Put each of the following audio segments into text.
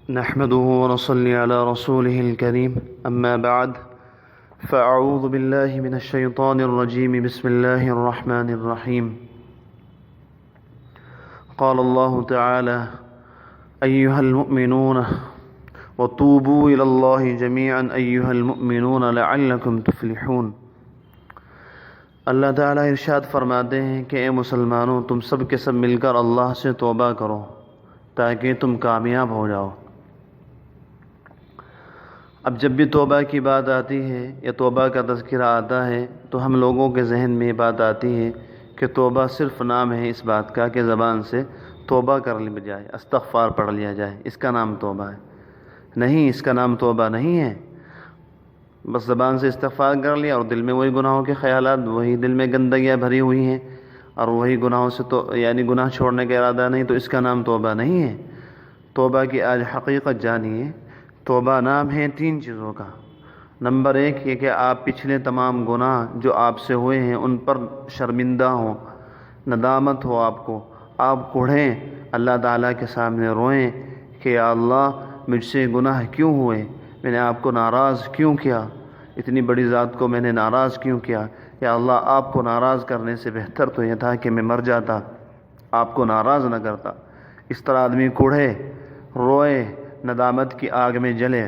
نحمده ونصلي على رسوله الكريم أما بعد فأعوذ بالله من الشيطان الرجيم بسم الله الرحمن الرحيم قال الله تعالى أيها المؤمنون وتوبوا إلى الله جميعا أيها المؤمنون لعلكم تفلحون۔ اللہ تعالیٰ ارشاد فرماتے ہیں کہ اے مسلمانوں، تم سب کے سب مل کر اللہ سے توبہ کرو تاکہ تم کامیاب ہو جاؤ۔ اب جب بھی توبہ کی بات آتی ہے یا توبہ کا تذکرہ آتا ہے تو ہم لوگوں کے ذہن میں یہ بات آتی ہے کہ توبہ صرف نام ہے اس بات کا کہ زبان سے توبہ کر لی جائے، استغفار پڑھ لیا جائے، اس کا نام توبہ ہے۔ نہیں، اس کا نام توبہ نہیں ہے۔ بس زبان سے استغفار کر لیا اور دل میں وہی گناہوں کے خیالات، وہی دل میں گندگیاں بھری ہوئی ہیں اور وہی گناہوں سے یعنی گناہ چھوڑنے کا ارادہ نہیں، تو اس کا نام توبہ نہیں ہے۔ توبہ کی آج حقیقت جانیے۔ توبہ نام ہے 3 چیزوں کا۔ نمبر 1 یہ کہ آپ پچھلے تمام گناہ جو آپ سے ہوئے ہیں ان پر شرمندہ ہوں، ندامت ہو آپ کو، آپ کوڑھیں، اللہ تعالیٰ کے سامنے روئیں کہ یا اللہ مجھ سے گناہ کیوں ہوئے، میں نے آپ کو ناراض کیوں کیا، اتنی بڑی ذات کو میں نے ناراض کیوں کیا۔ یا اللہ آپ کو ناراض کرنے سے بہتر تو یہ تھا کہ میں مر جاتا، آپ کو ناراض نہ کرتا۔ اس طرح آدمی کوڑھے، روئے، ندامت کی آگ میں جلے۔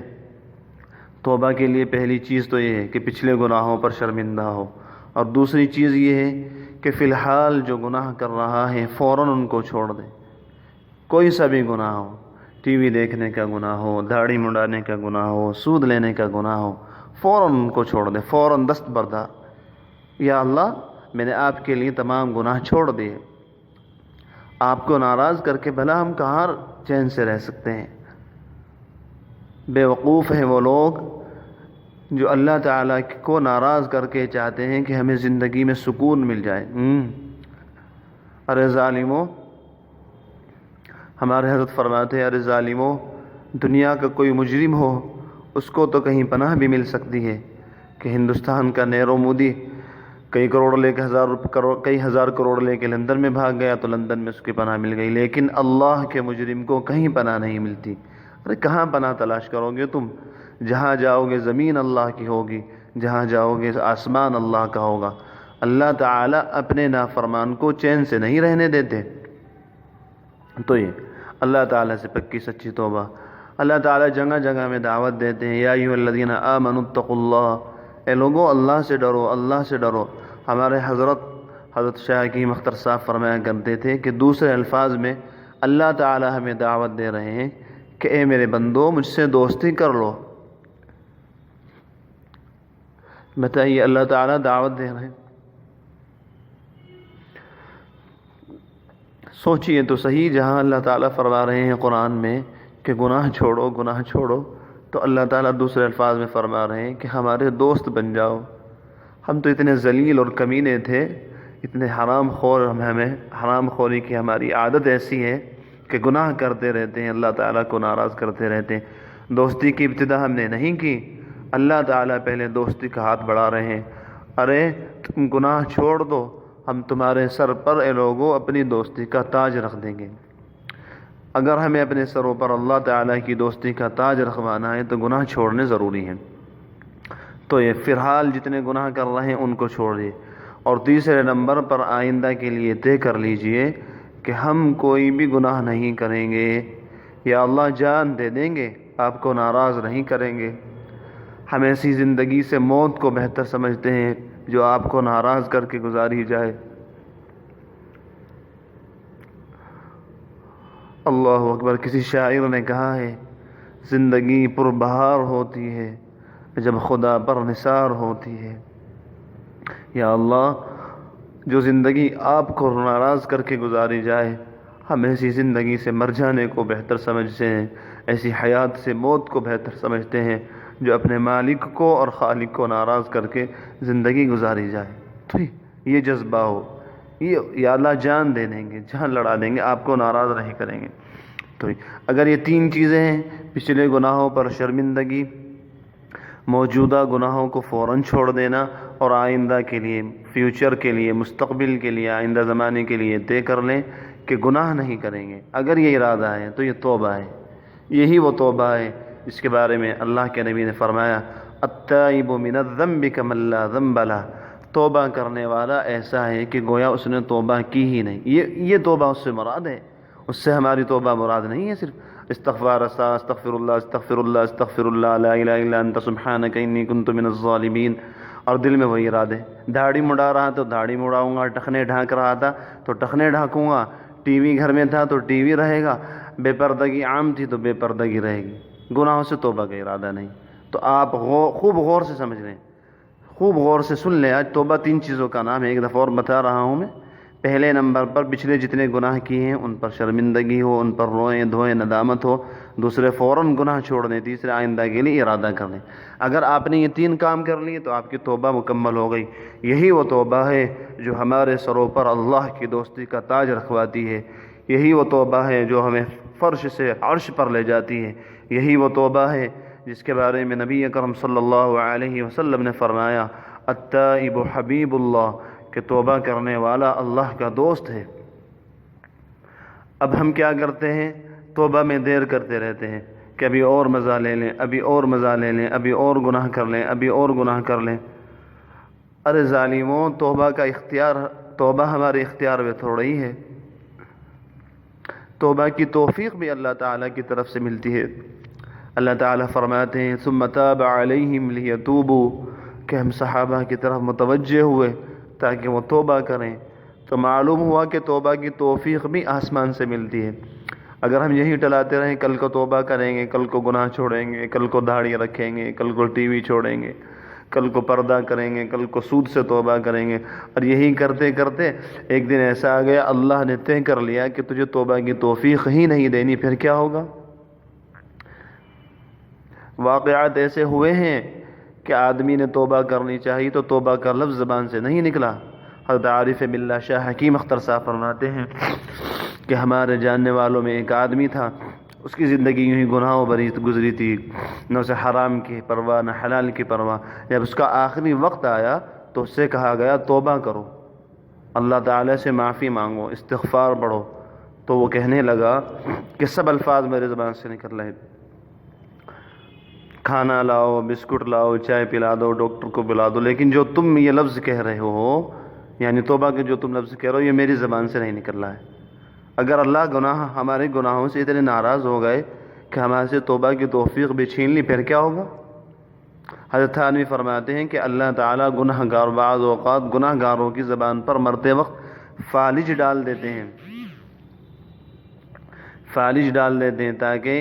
توبہ کے لیے پہلی چیز تو یہ ہے کہ پچھلے گناہوں پر شرمندہ ہو، اور دوسری چیز یہ ہے کہ فی الحال جو گناہ کر رہا ہے فوراً ان کو چھوڑ دے۔ کوئی سا بھی گناہ ہو، ٹی وی دیکھنے کا گناہ ہو، داڑھی منڈانے کا گناہ ہو، سود لینے کا گناہ ہو، فوراً ان کو چھوڑ دے، فوراً دست بردار۔ یا اللہ میں نے آپ کے لیے تمام گناہ چھوڑ دیے، آپ کو ناراض کر کے بھلا ہم کہاں چین سے رہ سکتے ہیں۔ بے وقوف ہیں وہ لوگ جو اللہ تعالیٰ کو ناراض کر کے چاہتے ہیں کہ ہمیں زندگی میں سکون مل جائے۔ ارے ظالموں، ہمارے حضرت فرماتے ہیں، ارے ظالموں، دنیا کا کوئی مجرم ہو اس کو تو کہیں پناہ بھی مل سکتی ہے کہ ہندوستان کا نیرو مودی کئی ہزار کروڑ لے کے لندن میں بھاگ گیا تو لندن میں اس کی پناہ مل گئی، لیکن اللہ کے مجرم کو کہیں پناہ نہیں ملتی۔ ارے کہاں پناہ تلاش کرو گے تم؟ جہاں جاؤ گے زمین اللہ کی ہوگی، جہاں جاؤ گے آسمان اللہ کا ہوگا۔ اللہ تعالیٰ اپنے نافرمان کو چین سے نہیں رہنے دیتے۔ تو یہ اللہ تعالیٰ سے پکی سچی توبہ۔ اللہ تعالیٰ جگہ جگہ میں دعوت دیتے ہیں، یا ایھا الذین آمنوا اتقوا اللہ، اے لوگوں اللہ سے ڈرو، اللہ سے ڈرو۔ ہمارے حضرت شاہ کی مختر صاحب فرمایا کرتے تھے کہ دوسرے الفاظ میں اللہ تعالیٰ ہمیں دعوت دے رہے ہیں کہ اے میرے بندو مجھ سے دوستی کر لو۔ بتائیے، اللہ تعالیٰ دعوت دے رہے ہیں۔ سوچئے تو صحیح، جہاں اللہ تعالیٰ فرما رہے ہیں قرآن میں کہ گناہ چھوڑو، گناہ چھوڑو، تو اللہ تعالیٰ دوسرے الفاظ میں فرما رہے ہیں کہ ہمارے دوست بن جاؤ۔ ہم تو اتنے ذلیل اور کمینے تھے، اتنے حرام خور، ہمیں حرام خوری کی ہماری عادت ایسی ہے کہ گناہ کرتے رہتے ہیں، اللہ تعالیٰ کو ناراض کرتے رہتے ہیں۔ دوستی کی ابتدا ہم نے نہیں کی، اللہ تعالیٰ پہلے دوستی کا ہاتھ بڑھا رہے ہیں۔ ارے تم گناہ چھوڑ دو، ہم تمہارے سر پر اے لوگوں اپنی دوستی کا تاج رکھ دیں گے۔ اگر ہمیں اپنے سروں پر اللہ تعالیٰ کی دوستی کا تاج رکھوانا ہے تو گناہ چھوڑنے ضروری ہیں۔ تو یہ فی الحال جتنے گناہ کر رہے ہیں ان کو چھوڑیے، اور تیسرے نمبر پر آئندہ کے لیے طے کر لیجئے کہ ہم کوئی بھی گناہ نہیں کریں گے، یا اللہ جان دے دیں گے، آپ کو ناراض نہیں کریں گے۔ ہم ایسی زندگی سے موت کو بہتر سمجھتے ہیں جو آپ کو ناراض کر کے گزاری جائے۔ اللہ اکبر۔ کسی شاعر نے کہا ہے، زندگی پربہار ہوتی ہے جب خدا پر نثار ہوتی ہے۔ یا اللہ جو زندگی آپ کو ناراض کر کے گزاری جائے، ہم ایسی زندگی سے مر جانے کو بہتر سمجھتے ہیں، ایسی حیات سے موت کو بہتر سمجھتے ہیں جو اپنے مالک کو اور خالق کو ناراض کر کے زندگی گزاری جائے۔ تو یہ جذبہ ہو، یہ یا اللہ جان دے دیں گے، جان لڑا دیں گے، آپ کو ناراض نہیں کریں گے۔ تو اگر یہ 3 چیزیں ہیں، پچھلے گناہوں پر شرمندگی، موجودہ گناہوں کو فوراً چھوڑ دینا، اور آئندہ کے لیے، فیوچر کے لیے، مستقبل کے لیے، آئندہ زمانے کے لیے طے کر لیں کہ گناہ نہیں کریں گے۔ اگر یہ ارادہ ہے تو یہ توبہ ہے، یہی وہ توبہ ہے جس کے بارے میں اللہ کے نبی نے فرمایا التائب من الذنب کمن لا ذنب لہ، توبہ کرنے والا ایسا ہے کہ گویا اس نے توبہ کی ہی نہیں۔ یہ توبہ اس سے مراد ہے، اس سے ہماری توبہ مراد نہیں ہے صرف استغفار استغفر اللہ استغفر اللہ استغفر اللہ لا الہ الا انت سبحانک انی کنت من الظالمین، اور دل میں وہی ارادے، داڑھی مڑا رہا تو داڑھی مڑاؤں گا، ٹخنے ڈھانک رہا تھا تو ٹخنے ڈھانکوں گا، ٹی وی گھر میں تھا تو ٹی وی رہے گا، بے پردگی عام تھی تو بے پردگی رہے گی، گناہوں سے توبہ کا ارادہ نہیں۔ تو آپ خوب غور سے سمجھ لیں، خوب غور سے سن لیں۔ آج توبہ 3 چیزوں کا نام ہے، ایک دفعہ اور بتا رہا ہوں میں۔ پہلے نمبر پر پچھلے جتنے گناہ کیے ہیں ان پر شرمندگی ہو، ان پر روئیں دھوئیں ندامت ہو، دوسرے فوراً گناہ چھوڑ دیں، تیسرے آئندہ کے لیے ارادہ کر لیں۔ اگر آپ نے یہ 3 کام کر لیے تو آپ کی توبہ مکمل ہو گئی۔ یہی وہ توبہ ہے جو ہمارے سروں پر اللہ کی دوستی کا تاج رکھواتی ہے، یہی وہ توبہ ہے جو ہمیں فرش سے عرش پر لے جاتی ہے، یہی وہ توبہ ہے جس کے بارے میں نبی اکرم صلی اللہ علیہ وسلم نے فرمایا التائب حبیب اللہ، کہ توبہ کرنے والا اللہ کا دوست ہے۔ اب ہم کیا کرتے ہیں؟ توبہ میں دیر کرتے رہتے ہیں کہ ابھی اور مزہ لے لیں، ابھی اور مزہ لے لیں، ابھی اور گناہ کر لیں، ابھی اور گناہ کر لیں۔ ارے ظالموں، توبہ ہمارے اختیار میں تھوڑا ہی ہے، توبہ کی توفیق بھی اللہ تعالیٰ کی طرف سے ملتی ہے۔ اللہ تعالیٰ فرماتے ہیں ثم تاب علیہم لیتوبوا، کہ ہم صحابہ کی طرف متوجہ ہوئے تاکہ وہ توبہ کریں، تو معلوم ہوا کہ توبہ کی توفیق بھی آسمان سے ملتی ہے۔ اگر ہم یہی ٹلاتے رہیں کل کو توبہ کریں گے، کل کو گناہ چھوڑیں گے، کل کو داڑھی رکھیں گے، کل کو ٹی وی چھوڑیں گے، کل کو پردہ کریں گے، کل کو سود سے توبہ کریں گے، اور یہی کرتے کرتے ایک دن ایسا آ گیا اللہ نے طے کر لیا کہ تجھے توبہ کی توفیق ہی نہیں دینی، پھر کیا ہوگا؟ واقعات ایسے ہوئے ہیں کہ آدمی نے توبہ کرنی چاہیے تو توبہ کا لفظ زبان سے نہیں نکلا۔ حضرت عارف باللہ شاہ حکیم اختر صاحب فرماتے ہیں کہ ہمارے جاننے والوں میں ایک آدمی تھا، اس کی زندگی یوں ہی گناہوں بھری گزری تھی، نہ اسے حرام کی پرواہ نہ حلال کی پرواہ۔ جب اس کا آخری وقت آیا تو اس سے کہا گیا توبہ کرو، اللہ تعالیٰ سے معافی مانگو، استغفار پڑھو، تو وہ کہنے لگا کہ سب الفاظ میرے زبان سے نکل رہے، کھانا لاؤ، بسکٹ لاؤ، چائے پلا دو، ڈاکٹر کو بلا دو، لیکن جو تم یہ لفظ کہہ رہے ہو، یعنی توبہ کے جو تم لفظ کہہ رہے ہو، یہ میری زبان سے نہیں نکل رہا ہے۔ اگر اللہ ہمارے گناہوں سے اتنے ناراض ہو گئے کہ ہمارے سے توبہ کی توفیق بھی چھین لی، پھر کیا ہوگا؟ حضرت تھانوی فرماتے ہیں کہ اللہ تعالیٰ گناہ گار بعض اوقات گناہ گاروں کی زبان پر مرتے وقت فالج ڈال دیتے ہیں، تاکہ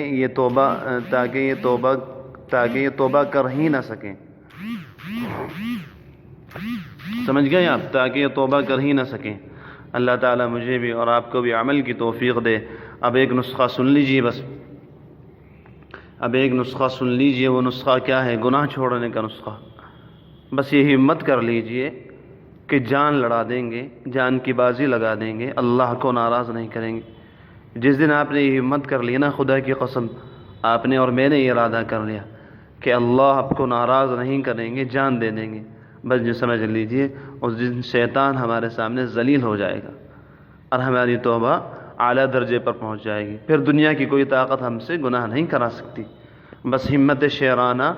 یہ توبہ کر ہی نہ سکیں۔ سمجھ گئے آپ؟ تاکہ یہ توبہ کر ہی نہ سکیں۔ اللہ تعالیٰ مجھے بھی اور آپ کو بھی عمل کی توفیق دے۔ اب ایک نسخہ سن لیجئے، وہ نسخہ کیا ہے؟ گناہ چھوڑنے کا نسخہ۔ بس یہ ہمت کر لیجئے کہ جان لڑا دیں گے، جان کی بازی لگا دیں گے، اللہ کو ناراض نہیں کریں گے۔ جس دن آپ نے یہ ہمت کر لی نا، خدا کی قسم، آپ نے اور میں نے یہ ارادہ کر لیا کہ اللہ آپ کو ناراض نہیں کریں گے، جان دے دیں گے، بس جو سمجھ لیجئے اس دن شیطان ہمارے سامنے ذلیل ہو جائے گا اور ہماری توبہ اعلیٰ درجے پر پہنچ جائے گی۔ پھر دنیا کی کوئی طاقت ہم سے گناہ نہیں کرا سکتی۔ بس ہمت شیرانہ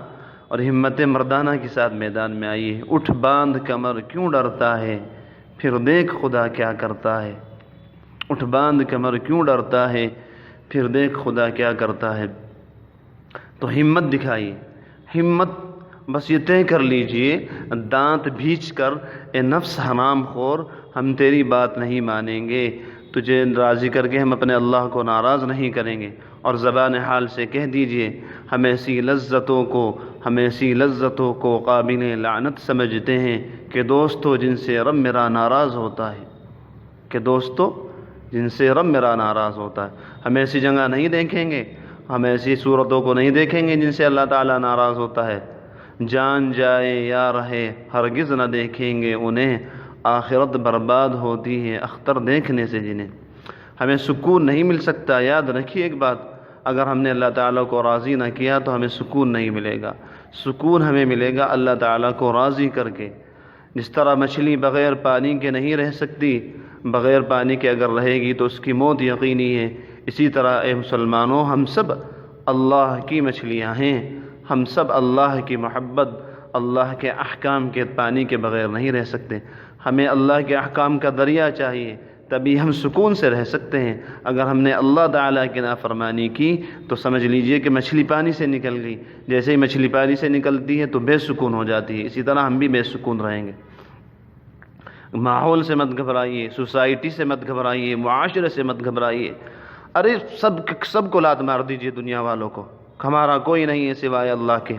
اور ہمت مردانہ کے ساتھ میدان میں آئیے۔ اٹھ باندھ کمر کیوں ڈرتا ہے، پھر دیکھ خدا کیا کرتا ہے۔ اٹھ باندھ کمر کیوں ڈرتا ہے، پھر دیکھ خدا کیا کرتا ہے۔ تو ہمت دکھائیے، ہمت بس یہ طے کر لیجئے، دانت بھیج کر، اے نفس حرام خور، ہم تیری بات نہیں مانیں گے، تجھے راضی کر کے ہم اپنے اللہ کو ناراض نہیں کریں گے۔ اور زبان حال سے کہہ دیجئے، ہم ایسی لذتوں کو قابل لعنت سمجھتے ہیں کہ دوستو جن سے رب میرا ناراض ہوتا ہے، ہم ایسی جگہ نہیں دیکھیں گے، ہم ایسی صورتوں کو نہیں دیکھیں گے جن سے اللہ تعالیٰ ناراض ہوتا ہے۔ جان جائے یا رہے ہرگز نہ دیکھیں گے انہیں، آخرت برباد ہوتی ہے اختر دیکھنے سے جنہیں۔ ہمیں سکون نہیں مل سکتا۔ یاد رکھیے ایک بات، اگر ہم نے اللہ تعالیٰ کو راضی نہ کیا تو ہمیں سکون نہیں ملے گا۔ سکون ہمیں ملے گا اللہ تعالیٰ کو راضی کر کے۔ جس طرح مچھلی بغیر پانی کے نہیں رہ سکتی، بغیر پانی کے اگر رہے گی تو اس کی موت یقینی ہے، اسی طرح اے مسلمانوں، ہم سب اللہ کی مچھلیاں ہیں. ہم سب اللہ کی محبت، اللہ کے احکام کے پانی کے بغیر نہیں رہ سکتے. ہمیں اللہ کے احکام کا دریا چاہیے، تبھی ہم سکون سے رہ سکتے ہیں. اگر ہم نے اللہ تعالیٰ کی نافرمانی کی تو سمجھ لیجئے کہ مچھلی پانی سے نکل گئی. جیسے ہی مچھلی پانی سے نکلتی ہے تو بے سکون ہو جاتی ہے، اسی طرح ہم بھی بے سکون رہیں گے. ماحول سے مت گھبرائیے، سوسائٹی سے مت گھبرائیے، معاشرے سے مت گھبرائیے. ارے سب کو لات مار دیجئے، دنیا والوں کو. ہمارا کوئی نہیں ہے سوائے اللہ کے.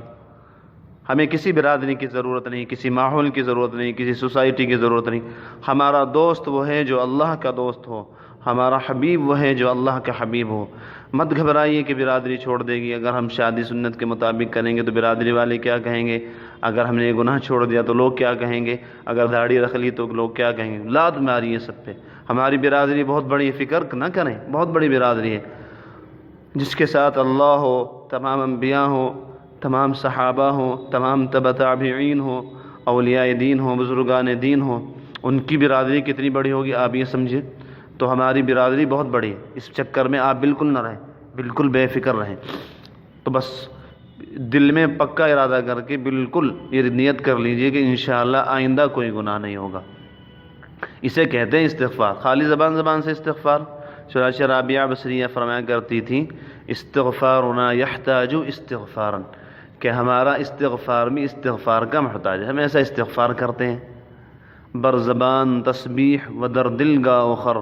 ہمیں کسی برادری کی ضرورت نہیں، کسی ماحول کی ضرورت نہیں، کسی سوسائٹی کی ضرورت نہیں. ہمارا دوست وہ ہے جو اللہ کا دوست ہو، ہمارا حبیب وہ ہے جو اللہ کا حبیب ہو. مت گھبرائیے کہ برادری چھوڑ دے گی. اگر ہم شادی سنت کے مطابق کریں گے تو برادری والے کیا کہیں گے؟ اگر ہم نے گناہ چھوڑ دیا تو لوگ کیا کہیں گے؟ اگر داڑھی رکھ لی تو لوگ کیا کہیں گے؟ لات ماری ہے سب پہ. ہماری برادری بہت بڑی، فکر نہ کریں، بہت بڑی برادری ہے جس کے ساتھ اللہ ہو، تمام انبیاء ہوں، تمام صحابہ ہوں، تمام تبع تابعین ہوں، اولیاء دین ہوں، بزرگان دین ہوں. ان کی برادری کتنی بڑی ہوگی آپ یہ سمجھیں. تو ہماری برادری بہت بڑی ہے. اس چکر میں آپ بالکل نہ رہیں، بالکل بے فکر رہیں. تو بس دل میں پکا ارادہ کر کے بالکل یہ نیت کر لیجئے کہ انشاءاللہ آئندہ کوئی گناہ نہیں ہوگا. اسے کہتے ہیں استغفار. خالی زبان سے استغفار. چنانچہ رابعہ بصریہ فرمایا کرتی تھی استغفارنا یحتاج استغفارا، کہ ہمارا استغفار بھی استغفار کا محتاج ہے. ہم ایسا استغفار کرتے ہیں. بر زبان تسبیح و در دل گاہ خر،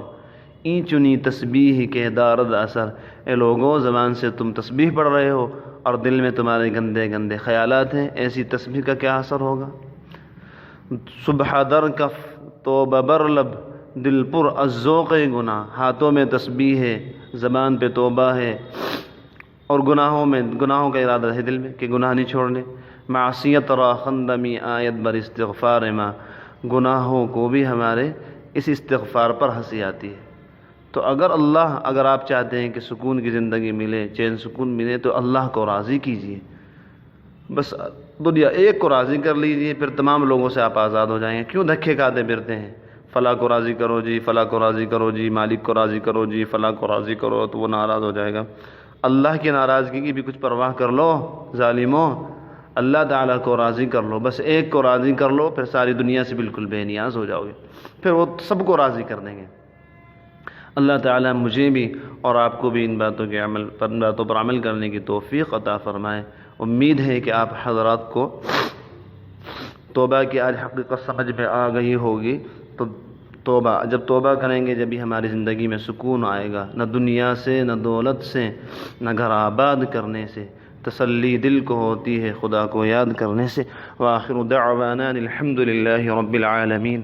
این چنی تسبیح کے دارد اثر. اے لوگوں، زبان سے تم تسبیح پڑھ رہے ہو اور دل میں تمہارے گندے گندے خیالات ہیں، ایسی تسبیح کا کیا اثر ہوگا؟ صبح در کف توبہ بر لب، دل پر از ذوق گناہ. ہاتھوں میں تسبیح ہے، زبان پہ توبہ ہے، اور گناہوں کا ارادہ ہے دل میں کہ گناہ نہیں چھوڑنے. معصیت را خندمی آیت بر استغفار ما، گناہوں کو بھی ہمارے اس استغفار پر ہنسی آتی ہے. تو اگر آپ چاہتے ہیں کہ سکون کی زندگی ملے، چین سکون ملے، تو اللہ کو راضی کیجیے. بس دنیا ایک کو راضی کر لیجیے، پھر تمام لوگوں سے آپ آزاد ہو جائیں گے. کیوں دھکے کھاتے پھرتے ہیں؟ فلاں کو راضی کرو جی، فلاں کو راضی کرو جی، مالک کو راضی کرو جی، فلاں کو راضی کرو تو وہ ناراض ہو جائے گا. اللہ کی ناراضگی کی بھی کچھ پرواہ کر لو ظالموں. اللہ تعالیٰ کو راضی کر لو. بس ایک کو راضی کر لو، پھر ساری دنیا سے بالکل بے نیاز ہو جاؤ گے. پھر وہ سب کو راضی کر دیں گے. اللہ تعالیٰ مجھے بھی اور آپ کو بھی ان باتوں پر عمل کرنے کی توفیق عطا فرمائے. امید ہے کہ آپ حضرات کو توبہ کی آج حقیقت سمجھ میں آ گئی ہوگی. تو جب توبہ کریں گے، جب بھی ہماری زندگی میں سکون آئے گا. نہ دنیا سے، نہ دولت سے، نہ گھر آباد کرنے سے. تسلی دل کو ہوتی ہے خدا کو یاد کرنے سے. وآخر دعوانا الحمد للہ رب العالمین.